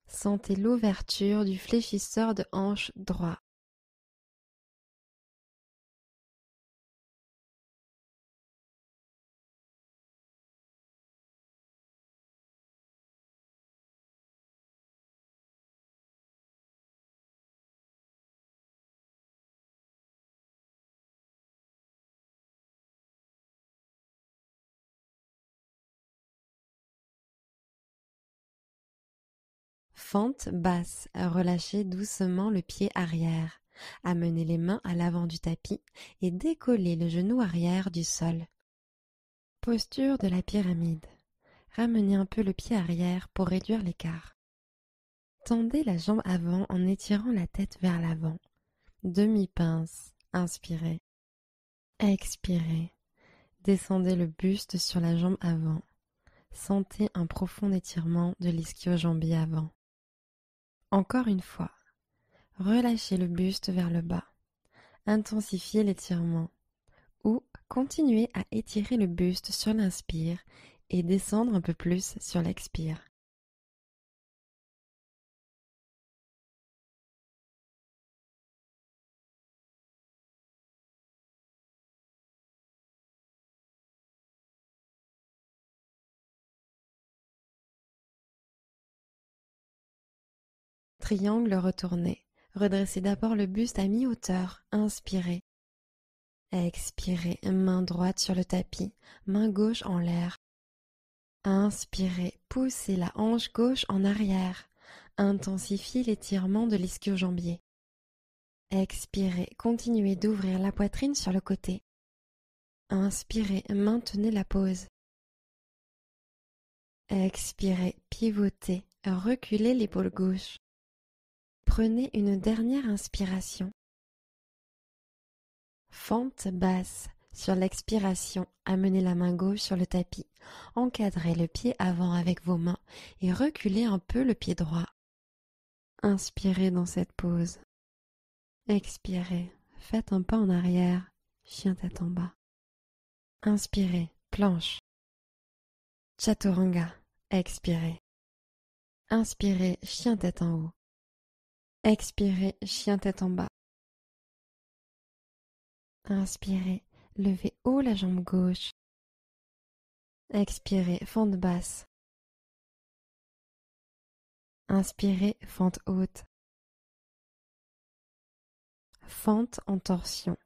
Sentez l'ouverture du fléchisseur de hanche droit. Fente basse, relâchez doucement le pied arrière. Amenez les mains à l'avant du tapis et décollez le genou arrière du sol. Posture de la pyramide. Ramenez un peu le pied arrière pour réduire l'écart. Tendez la jambe avant en étirant la tête vers l'avant. Demi-pince. Inspirez. Expirez. Descendez le buste sur la jambe avant. Sentez un profond étirement de l'ischio-jambier avant. Encore une fois. Relâchez le buste vers le bas. Intensifiez l'étirement. Ou continuez à étirer le buste sur l'inspire et descendre un peu plus sur l'expire. Triangle retourné. Redressez d'abord le buste à mi-hauteur. Inspirez. Expirez, main droite sur le tapis, main gauche en l'air. Inspirez, poussez la hanche gauche en arrière. Intensifiez l'étirement de l'ischio-jambier. Expirez, continuez d'ouvrir la poitrine sur le côté. Inspirez, maintenez la pose. Expirez, pivotez, reculez l'épaule gauche. Prenez une dernière inspiration. Fente basse. Sur l'expiration, amenez la main gauche sur le tapis. Encadrez le pied avant avec vos mains et reculez un peu le pied droit. Inspirez dans cette pose. Expirez. Faites un pas en arrière. Chien tête en bas. Inspirez. Planche. Chaturanga. Expirez. Inspirez. Chien tête en haut. Expirez. Chien tête en bas. Inspirez, levez haut la jambe gauche. Expirez, fente basse. Inspirez, fente haute. Fente en torsion.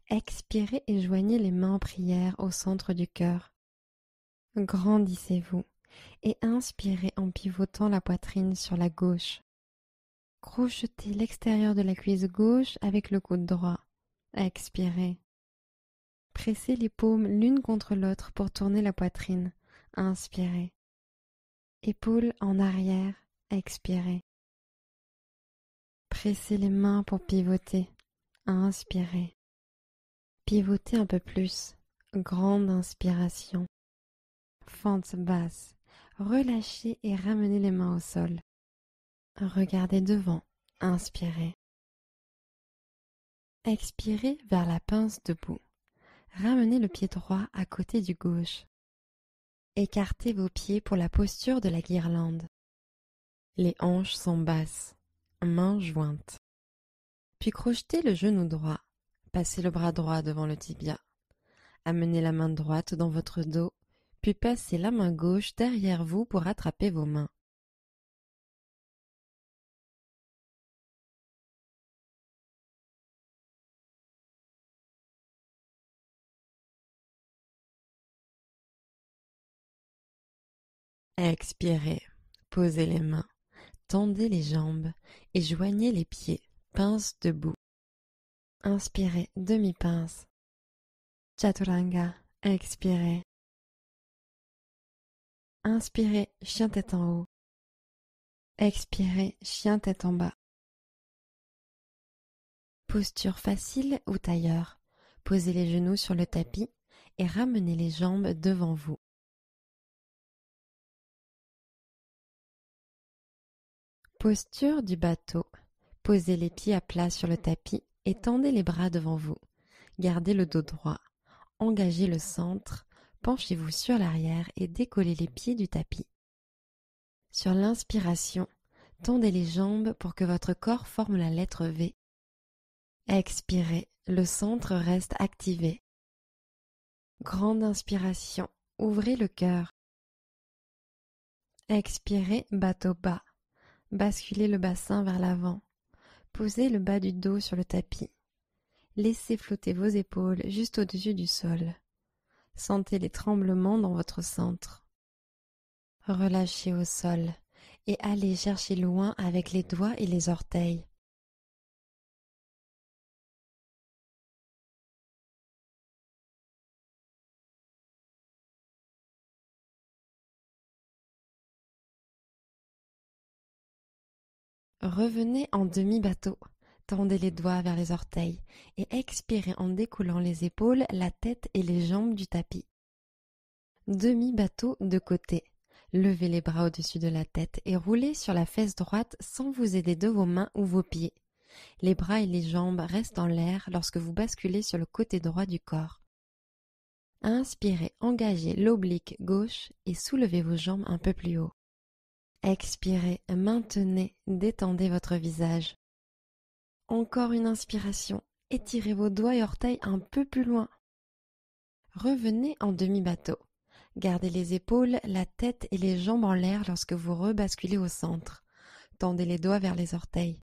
Expirez et joignez les mains en prière au centre du cœur. Grandissez-vous et inspirez en pivotant la poitrine sur la gauche. Crochetez l'extérieur de la cuisse gauche avec le coude droit. Expirez. Pressez les paumes l'une contre l'autre pour tourner la poitrine. Inspirez. Épaules en arrière. Expirez. Pressez les mains pour pivoter. Inspirez. Pivotez un peu plus. Grande inspiration. Fente basse. Relâchez et ramenez les mains au sol. Regardez devant. Inspirez. Expirez vers la pince debout. Ramenez le pied droit à côté du gauche. Écartez vos pieds pour la posture de la guirlande. Les hanches sont basses, mains jointes. Puis crochetez le genou droit. Passez le bras droit devant le tibia. Amenez la main droite dans votre dos, puis passez la main gauche derrière vous pour attraper vos mains. Expirez, posez les mains, tendez les jambes et joignez les pieds, pince debout. Inspirez, demi-pince. Chaturanga, expirez. Inspirez, chien tête en haut. Expirez, chien tête en bas. Posture facile ou tailleur. Posez les genoux sur le tapis et ramenez les jambes devant vous. Posture du bateau. Posez les pieds à plat sur le tapis et tendez les bras devant vous. Gardez le dos droit. Engagez le centre. Penchez-vous sur l'arrière et décollez les pieds du tapis. Sur l'inspiration, tendez les jambes pour que votre corps forme la lettre V. Expirez, le centre reste activé. Grande inspiration, ouvrez le cœur. Expirez, bateau bas. Basculez le bassin vers l'avant. Posez le bas du dos sur le tapis. Laissez flotter vos épaules juste au-dessus du sol. Sentez les tremblements dans votre centre. Relâchez au sol et allez chercher loin avec les doigts et les orteils. Revenez en demi-bateau. Tendez les doigts vers les orteils et expirez en découlant les épaules, la tête et les jambes du tapis. Demi-bateau de côté. Levez les bras au-dessus de la tête et roulez sur la fesse droite sans vous aider de vos mains ou vos pieds. Les bras et les jambes restent en l'air lorsque vous basculez sur le côté droit du corps. Inspirez, engagez l'oblique gauche et soulevez vos jambes un peu plus haut. Expirez, maintenez, détendez votre visage. Encore une inspiration, étirez vos doigts et orteils un peu plus loin. Revenez en demi-bateau. Gardez les épaules, la tête et les jambes en l'air lorsque vous rebasculez au centre. Tendez les doigts vers les orteils.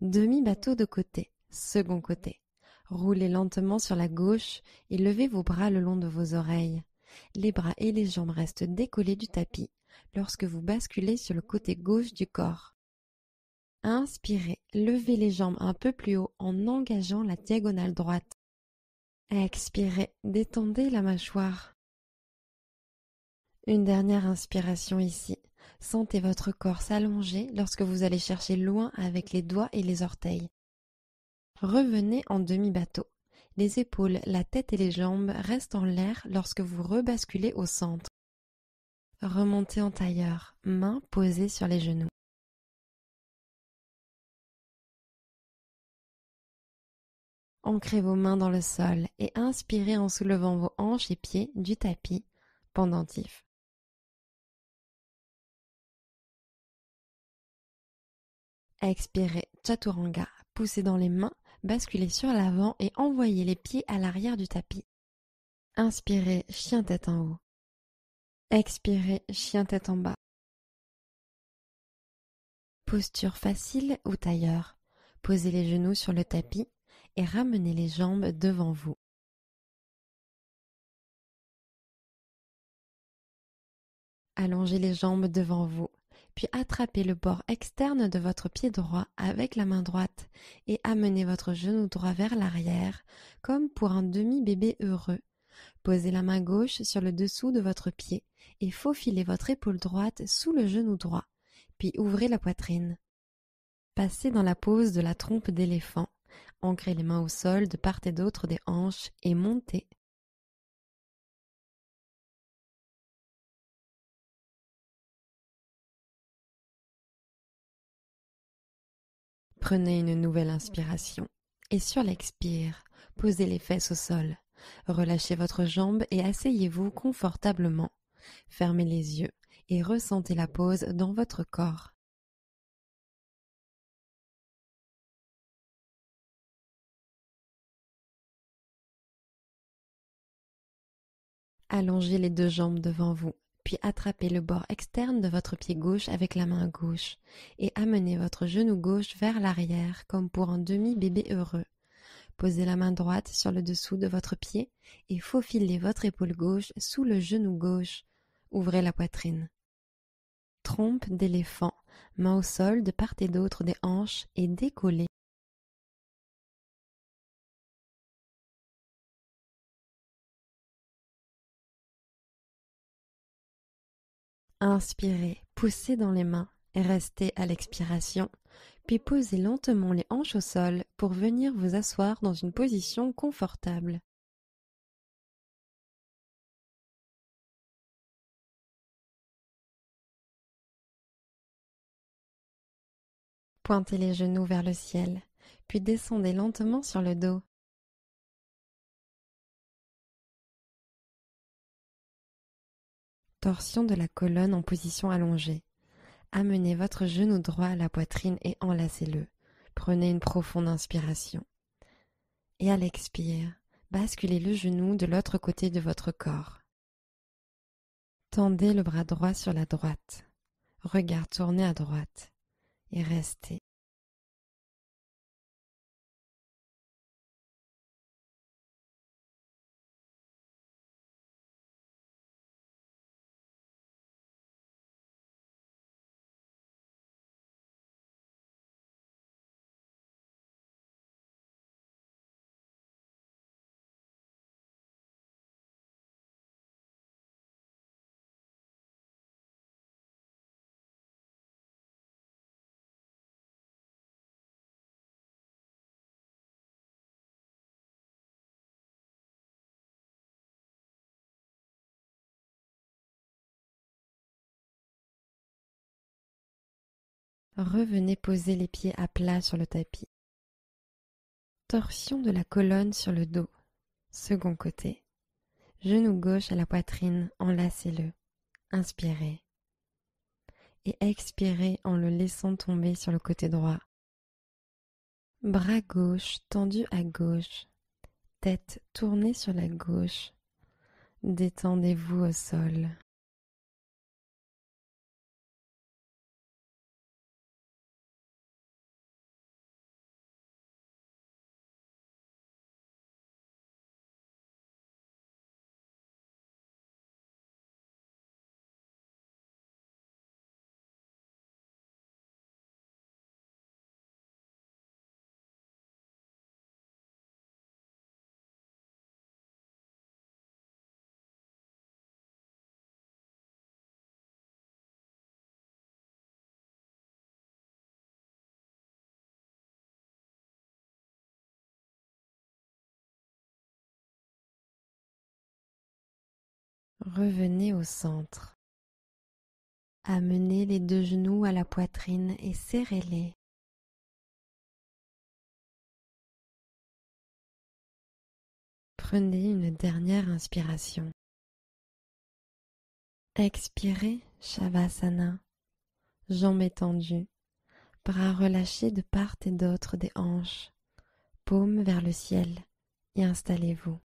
Demi-bateau de côté, second côté. Roulez lentement sur la gauche et levez vos bras le long de vos oreilles. Les bras et les jambes restent décollés du tapis lorsque vous basculez sur le côté gauche du corps. Inspirez, levez les jambes un peu plus haut en engageant la diagonale droite. Expirez, détendez la mâchoire. Une dernière inspiration ici. Sentez votre corps s'allonger lorsque vous allez chercher loin avec les doigts et les orteils. Revenez en demi-bateau. Les épaules, la tête et les jambes restent en l'air lorsque vous rebasculez au centre. Remontez en tailleur, mains posées sur les genoux. Ancrez vos mains dans le sol et inspirez en soulevant vos hanches et pieds du tapis, pendentif. Expirez, Chaturanga, poussez dans les mains, basculez sur l'avant et envoyez les pieds à l'arrière du tapis. Inspirez, chien tête en haut. Expirez, chien tête en bas. Posture facile ou tailleur. Posez les genoux sur le tapis et ramenez les jambes devant vous. Allongez les jambes devant vous, puis attrapez le bord externe de votre pied droit avec la main droite et amenez votre genou droit vers l'arrière, comme pour un demi-bébé heureux. Posez la main gauche sur le dessous de votre pied et faufilez votre épaule droite sous le genou droit, puis ouvrez la poitrine. Passez dans la pose de la trompe d'éléphant. Ancrez les mains au sol de part et d'autre des hanches et montez. Prenez une nouvelle inspiration et sur l'expire, posez les fesses au sol. Relâchez votre jambe et asseyez-vous confortablement. Fermez les yeux et ressentez la pose dans votre corps. Allongez les deux jambes devant vous, puis attrapez le bord externe de votre pied gauche avec la main gauche et amenez votre genou gauche vers l'arrière comme pour un demi-bébé heureux. Posez la main droite sur le dessous de votre pied et faufilez votre épaule gauche sous le genou gauche. Ouvrez la poitrine. Trompe d'éléphant, main au sol de part et d'autre des hanches et décollez. Inspirez, poussez dans les mains et restez à l'expiration, puis posez lentement les hanches au sol pour venir vous asseoir dans une position confortable. Pointez les genoux vers le ciel, puis descendez lentement sur le dos. Torsion de la colonne en position allongée. Amenez votre genou droit à la poitrine et enlacez-le. Prenez une profonde inspiration. Et à l'expire, basculez le genou de l'autre côté de votre corps. Tendez le bras droit sur la droite. Regard tourné à droite. Et restez. Revenez poser les pieds à plat sur le tapis. Torsion de la colonne sur le dos. Second côté. Genou gauche à la poitrine, enlacez-le. Inspirez. Et expirez en le laissant tomber sur le côté droit. Bras gauche tendu à gauche. Tête tournée sur la gauche. Détendez-vous au sol. Revenez au centre. Amenez les deux genoux à la poitrine et serrez-les. Prenez une dernière inspiration. Expirez, Shavasana. Jambes étendues, bras relâchés de part et d'autre des hanches, paumes vers le ciel et installez-vous.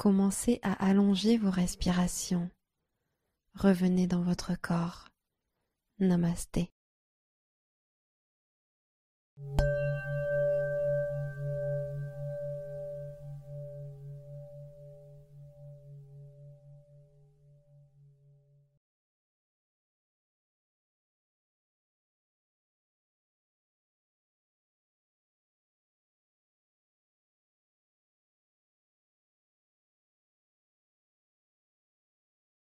Commencez à allonger vos respirations. Revenez dans votre corps. Namasté.